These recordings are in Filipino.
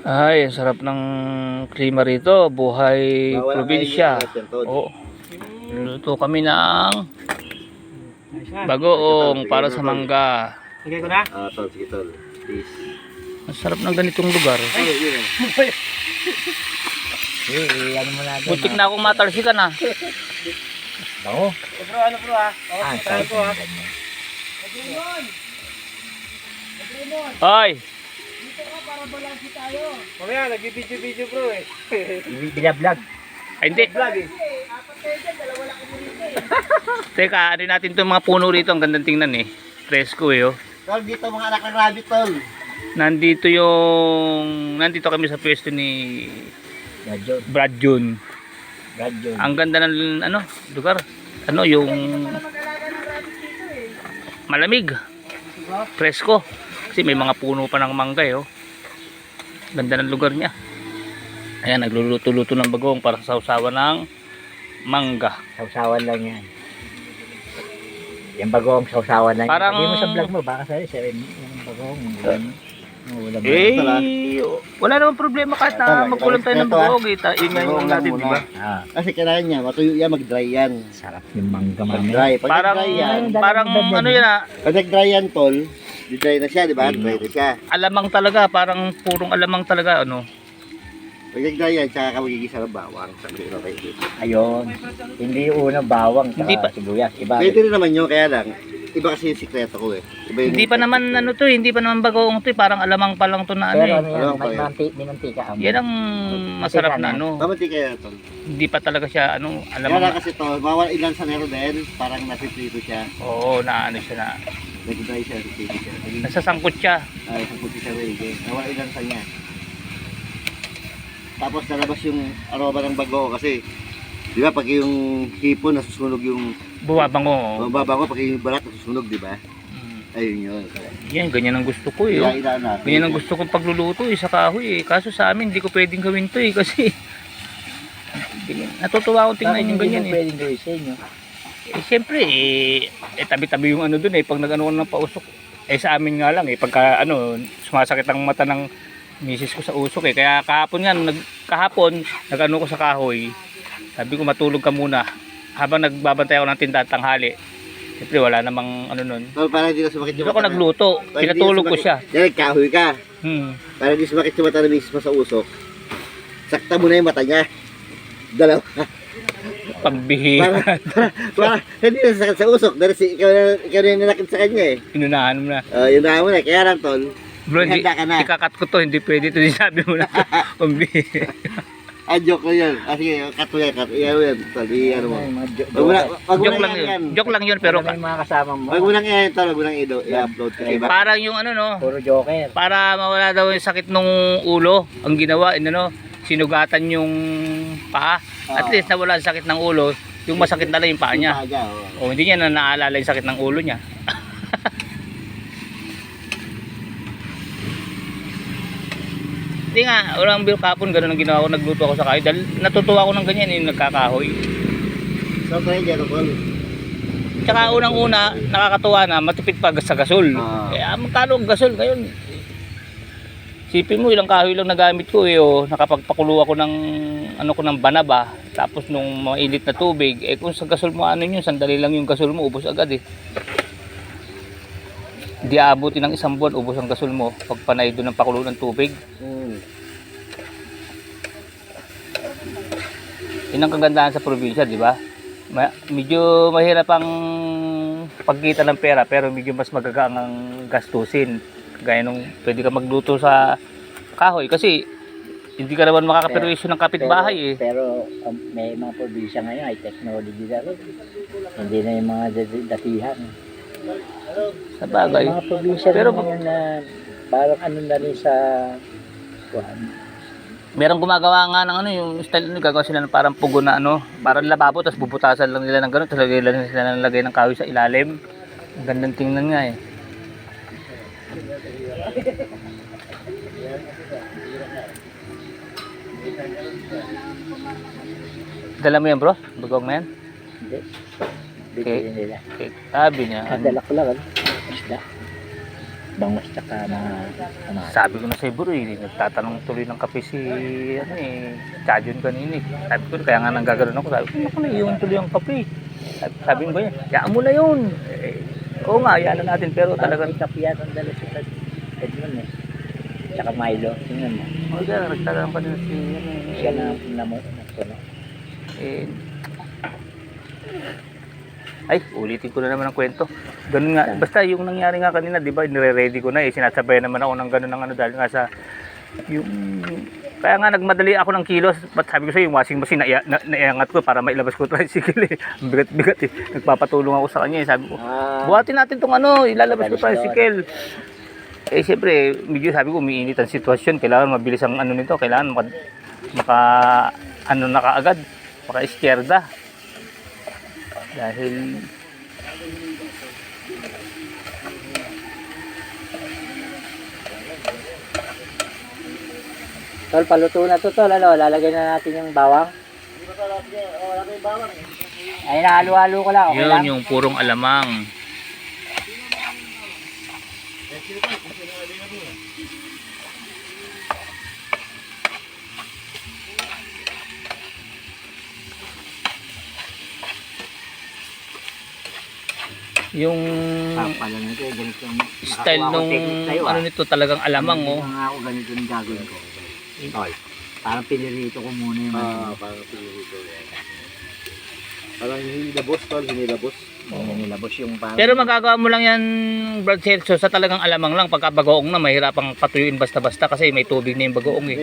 Ay, ang sarap ng klima rito. Buhay probinsya. Oo. Luto kami ng bagoong para sa mangga. Lagay ko na? Tol, sige tol. Please. Ang sarap ng ganitong lugar. Ano mo na doon? Butik na akong matalsikan ah. Bango. Bro, ano bro ha? Sarap ko ha. Ay, Mamaya, nag-video bro eh. Binablog. ay hindi. Vlog eh. Teka, ano natin itong mga puno rito. Ang gandang tingnan eh. Presko eh oh. Tol, dito mga anak ng rabbit tol. Nandito kami sa pwesto ni Radyo. Brad Jun. Radyo. Ang ganda ng ano, lugar. Ano yung malamig. Presko. Kasi may mga puno pa ng mangga eh oh. Ganda ng lugar niya. Ayan, nagluluto-luto ng bagong para sa sausawan ng mangga. Sausawan lang yan. Yung bagong sausawan lang. Parang- Hindi mo sa vlog mo. Baka sa'yo, yung bagong. Ulam Wala namang problema kahit na magkulang tayo ng bagong. Yun nga yung natin, di ba? Ah, Kasi kailangan niya, matuyo yan, mag-dry yan. sarap yung mangga mamaya. Mag-dry. Pag Parang, nag-dry yan, parang ano yan ah, pag nag-dry yan tol, di-dry na siya, di ba? Dry na siya. alamang talaga, parang purong alamang talaga, ano. Pag nag-dry yan, tsaka ka magigisa ng bawang. Sabi ko kayo dito. Ayun. Hindi yung unang bawang. Hindi pa- Sibuyas. Iba. Pwede rin naman yun, kaya lang. Iba kasi yung sikreto ko eh. Iba yung Hindi pa naman ano to, hindi pa naman bagong to, parang alamang pa lang to na ano Pero eh. ano yan, Alam ko may yun. minantika. Yan ang masarap na ano. Mamantika yan tol. Hindi pa talaga siya ano, Kaya lang alamang. kasi to, bawal ilan sa nero din, parang nasiprito siya. Oo, na ano siya na. Nag-dry siya, nasiprito siya. Nasasangkot siya. Ay, sa puti siya rin. Bawal ilan sa niya. Tapos nalabas yung aroma ng bago kasi di ba pag yung hipon nasusunog yung Bumabango. mababango pag yung balat nasusunog, di ba? Mm. Ayun yun. Yan, ganyan ang gusto ko eh. Kaya Oh. ilaan natin. Ganyan ang gusto kong pagluluto eh, sa kahoy eh. Kaso sa amin, hindi ko pwedeng gawin to eh, kasi natutuwa akong tingnan yung ganyan eh. Pwedeng gawin sa inyo. Eh, siyempre eh, tabi-tabi yung ano dun eh, pag nag-ano ko ng pausok. Eh sa amin nga lang eh, pagka ano, sumasakit ang mata ng misis ko sa usok eh. Kaya kahapon nga, kahapon, nag-ano ko sa kahoy. Sabi ko matulog ka muna. Habang nagbabantay ako ng tindahan tanghali. Siyempre wala namang ano nun. Tol, para hindi na sumakit Dito yung ako mata. nagluto, pinatulog ko siya. Yan, kahoy ka. Para hindi sumakit yung mata ng misis mo sa usok. Sakta mo na yung mata niya. Dalawa. Pambihira. Para hindi na sakit sa usok. Dahil ikaw na yung nanakit sa kanya eh. Inunahan mo na. Yun na mo na. Kaya lang tol. Bro, hindi, Handa ka na. ikakat ko to, hindi pwede to, sabi mo na. Pambihira. Joke ko yun. Sige, cut mo yan. Tol, ano mo. Joke lang yun. Joke lang yun, pero Pero may mga kasama mo. Wag mo nang i-tol, wag mo nang i-upload kasi iba. parang yung ano no, Puro joker. para mawala daw yung sakit nung ulo, ang ginawa, ano, sinugatan yung paa. At least nawala ang sakit ng ulo, yung masakit na lang yung paa niya. O hindi niya na naalala yung sakit ng ulo niya. Hindi nga, walang bil kapon, ganun ang ginawa ko, nagluto ako sa kahoy. Dahil natutuwa ko ng ganyan, yung nagkakahoy. So, try dyan, tol. Tsaka unang-una, nakakatuwa na, matipid pa sa gasol. Kaya magkano ang gasol ngayon? Sipin mo, ilang kahoy lang nagamit ko eh, oh. Nakapagpakulo ako ng, ano ko, ng banaba. Tapos nung mainit na tubig, eh kung sa gasol mo ano yun, sandali lang yung gasol mo, ubos agad eh. Hindi aabutin ng isang buwan, ubos ang gasol mo pag panay doon ng pakulo ng tubig. Yun ang kagandahan sa probinsya, di ba? Medyo mahirap ang pagkita ng pera, pero medyo mas magagaan ang gastusin. Gaya nung pwede ka magluto sa kahoy kasi hindi ka naman makakaperwisyo ng kapitbahay eh. Pero may mga probinsya ngayon ay technology na rin. Hindi na yung mga datihan. Sa bagay. May mga probinsya Pero pero ngayon na parang ano na rin sa merong gumagawa nga ng ano, yung style nila, gagawa sila ng parang pugo na ano, parang lababo, tapos bubutasan lang nila ng gano'n, tapos lagay lang sila ng lagay ng kahoy sa ilalim. Ang gandang tingnan nga eh. Dala mo yan bro? Bagong na yan? hindi. Okay. Bigyan nila. Okay. Sabi niya. Dala ko lang. Isda. bangos tsaka mga ano. Sabi ko na sa Iburo nagtatanong tuloy ng kape si Chadyon kanina eh. Sabi ko kaya nga nanggagano'n ako. Sabi ko naku naiiwan tuloy ang kape. Sabi ko niya, yaan mo na yun. Oo nga, hayaan na natin pero talagang Kapiyan ang dala sa Edmond eh. Tsaka Milo, tingnan mo. nagtatanong pa din si Siya na namo. Ay, ulitin ko na naman ang kwento. Ganun nga, basta yung nangyari nga kanina, di ba, nire-ready ko na eh. Sinasabayan naman ako ng ganun ng ano dahil nga sa yung kaya nga nagmadali ako ng kilos. Ba't sabi ko sa yung washing machine naiangat ko para mailabas ko tricycle eh. Ang bigat-bigat eh. Nagpapatulong ako sa kanya eh. Sabi ko, buhatin natin tong ano, ilalabas ko tricycle. Eh siyempre, medyo sabi ko umiinit ang sitwasyon. Kailangan mabilis ang ano nito. Kailangan maka ano na kaagad. Maka iskierda. Dahil Tol, paluto na to, tol. Ano, lalagay na natin yung bawang. Ay, nahalo-halo ko lang. Okay lang. yun yung purong alamang. Yung Pala nito, ganito ang style nung ano nito talagang alamang oh. Nga ako ganito yung gagawin ko. Tol, parang pinirito ko muna yung parang pinirito. Parang hinilabos, tol, hinilabos. nilabos yung parang... Pero magagawa mo lang yan, Brad Celso, sa talagang alamang lang. Pagka bagoong na, mahirapang patuyuin basta-basta kasi may tubig na yung bagoong eh.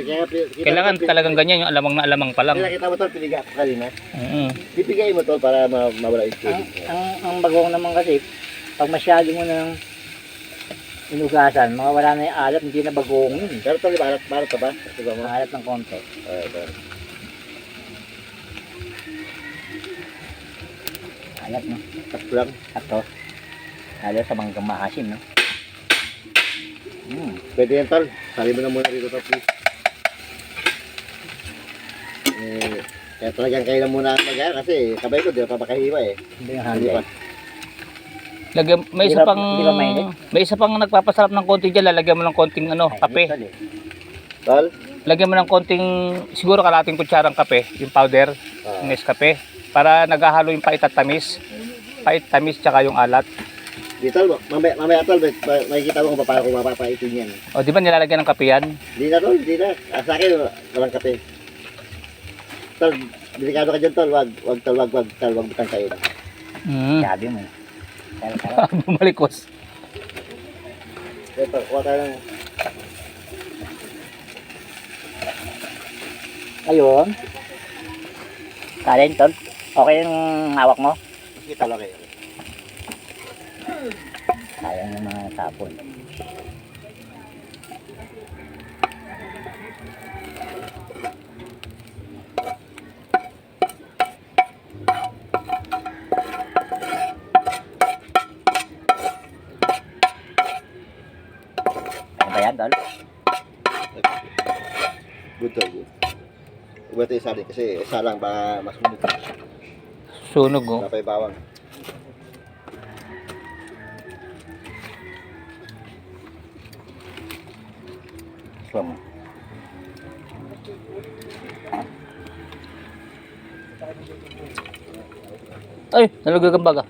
Kailangan talagang ganyan, yung alamang na alamang pa lang. Kita mo tol, piniga ko kanina. Bibigay mo tol para mawala yung tubig. Ang bagong naman kasi, pag masyado mo nang inugasan, mawala na yung alat, hindi na bagong yun. Pero tol, barat ka ba? Diba mo? Alat ng konti. Alat, no? Sakto lang. Sakto. Lalo sa mga mahasim, no? Pwede yan tol. Sali mo na muna dito tol, please. Kaya talagang kayo na muna mag kasi kabay ko, di na pa makahiwa eh. Hindi yung Hindi pa. hanggang. Lagyan, may isa Di ba- pang di ba mainit? may isa pang nagpapasarap ng konti diyan, lalagyan mo ng konting ano, kape. Tol? Lagyan mo ng konting siguro kalating kutsarang kape, yung powder, Nescafe, para naghahalo yung pait at tamis. Pait, tamis tsaka yung alat. Di tol, mamaya tol, makikita mo kung paano ko mapapaitin yan. O di ba nilalagyan ng kape yan? Di na tol, di na. Sa akin, walang kape. Tol, delikado ka dyan tol, wag butang kayo. Sabi mo. Sarap. Bumalikos. Ito, kuha tayo ng... Ayun. Kain, tol. Okay yung hawak mo? Kita lang kayo. Sayang yung mga sapon. Ano ba yan, tol? Good tol, good. Iba ito yung sali kasi isa lang, baka mas munod. Sunog oh. Napay bawang. Swam. Ay, nalagay kang baga.